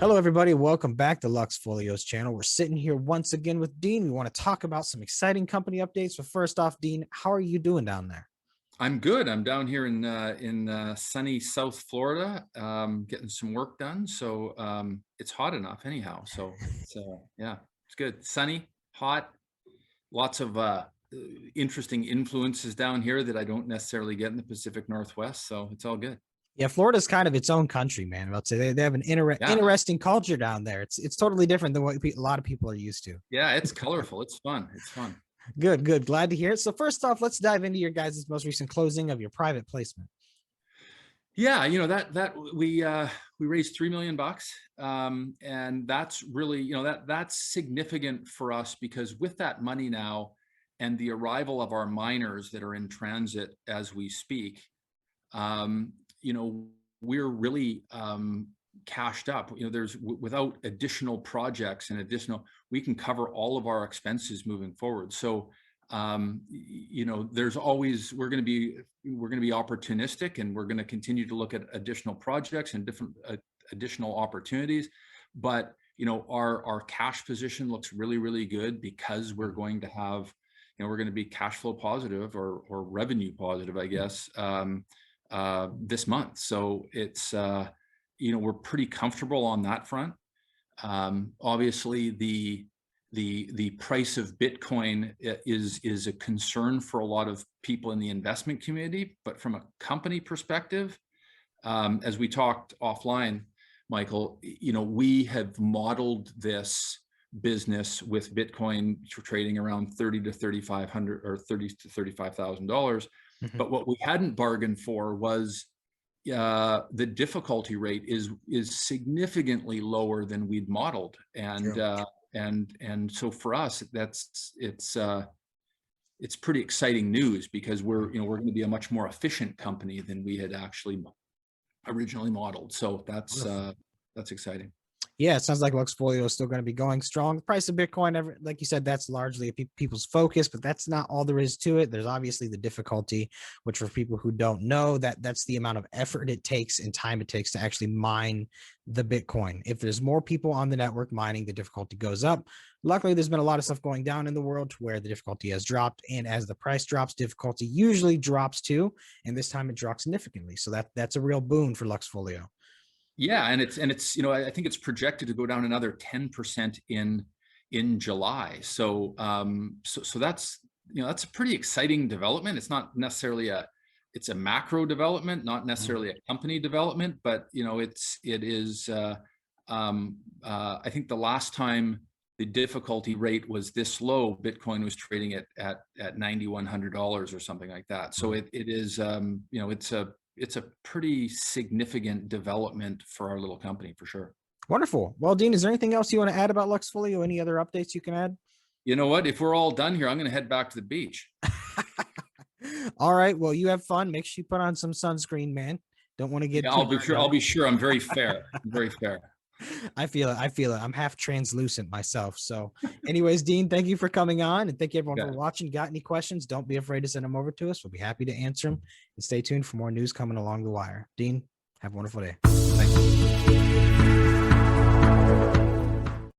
Hello, everybody. Welcome back to Luxxfolio's channel. We're sitting here once again with Dean. We want to talk about some exciting company updates. But first off, Dean, how are you doing down there? I'm good. I'm down here in sunny South Florida, getting some work done. So it's hot enough anyhow. So yeah, it's good. Sunny, hot, lots of interesting influences down here that I don't necessarily get in the Pacific Northwest. So it's all good. Yeah, Florida's kind of its own country, man. I'd say they have an interesting culture down there. It's totally different than what a lot of people are used to. Yeah, it's colorful. It's fun. It's fun. Good. Glad to hear it. So first off, let's dive into your guys' most recent closing of your private placement. Yeah, you know that we raised $3 million, and that's really that's significant for us because with that money now and the arrival of our miners that are in transit as we speak, we're really cashed up. There's without additional projects and we can cover all of our expenses moving forward. So there's always we're going to be opportunistic, and we're going to continue to look at additional projects and different additional opportunities. But our cash position looks really good because we're going to have we're going to be cash flow positive or revenue positive, I guess, this month. So it's we're pretty comfortable on that front. Obviously the price of Bitcoin is a concern for a lot of people in the investment community, but from a company perspective, as we talked offline, Michael, we have modeled this business with Bitcoin trading around $30,000 to $3,500 or $30,000 to $35,000. But what we hadn't bargained for was the difficulty rate is significantly lower than we'd modeled, and so for us it's pretty exciting news because we're going to be a much more efficient company than we had actually originally modeled. So that's exciting. Yeah, it sounds like Luxxfolio is still going to be going strong. The price of Bitcoin, like you said, that's largely people's focus, but that's not all there is to it. There's obviously the difficulty, which for people who don't know, that's the amount of effort it takes and time it takes to actually mine the Bitcoin. If there's more people on the network mining, the difficulty goes up. Luckily, there's been a lot of stuff going down in the world to where the difficulty has dropped. And as the price drops, difficulty usually drops too. And this time it dropped significantly. So that's a real boon for Luxxfolio. Yeah, and it's I think it's projected to go down another 10% in July. So so that's that's a pretty exciting development. It's not necessarily it's a macro development, not necessarily a company development, but it is. I think the last time the difficulty rate was this low, Bitcoin was trading at $9,100 or something like that. So it is it's a pretty significant development for our little company, for sure. Wonderful. Well, Dean, is there anything else you want to add about Luxxfolio? Any other updates you can add? You know what? If we're all done here, I'm going to head back to the beach. All right. Well, you have fun. Make sure you put on some sunscreen, man. Don't want to get. Yeah, I'll be sure. I'm very fair. I'm very fair. I feel it. I'm half translucent myself. So anyways, Dean, thank you for coming on, and thank you everyone for watching. Got any questions? Don't be afraid to send them over to us. We'll be happy to answer them, and stay tuned for more news coming along the wire. Dean, have a wonderful day. Thank you.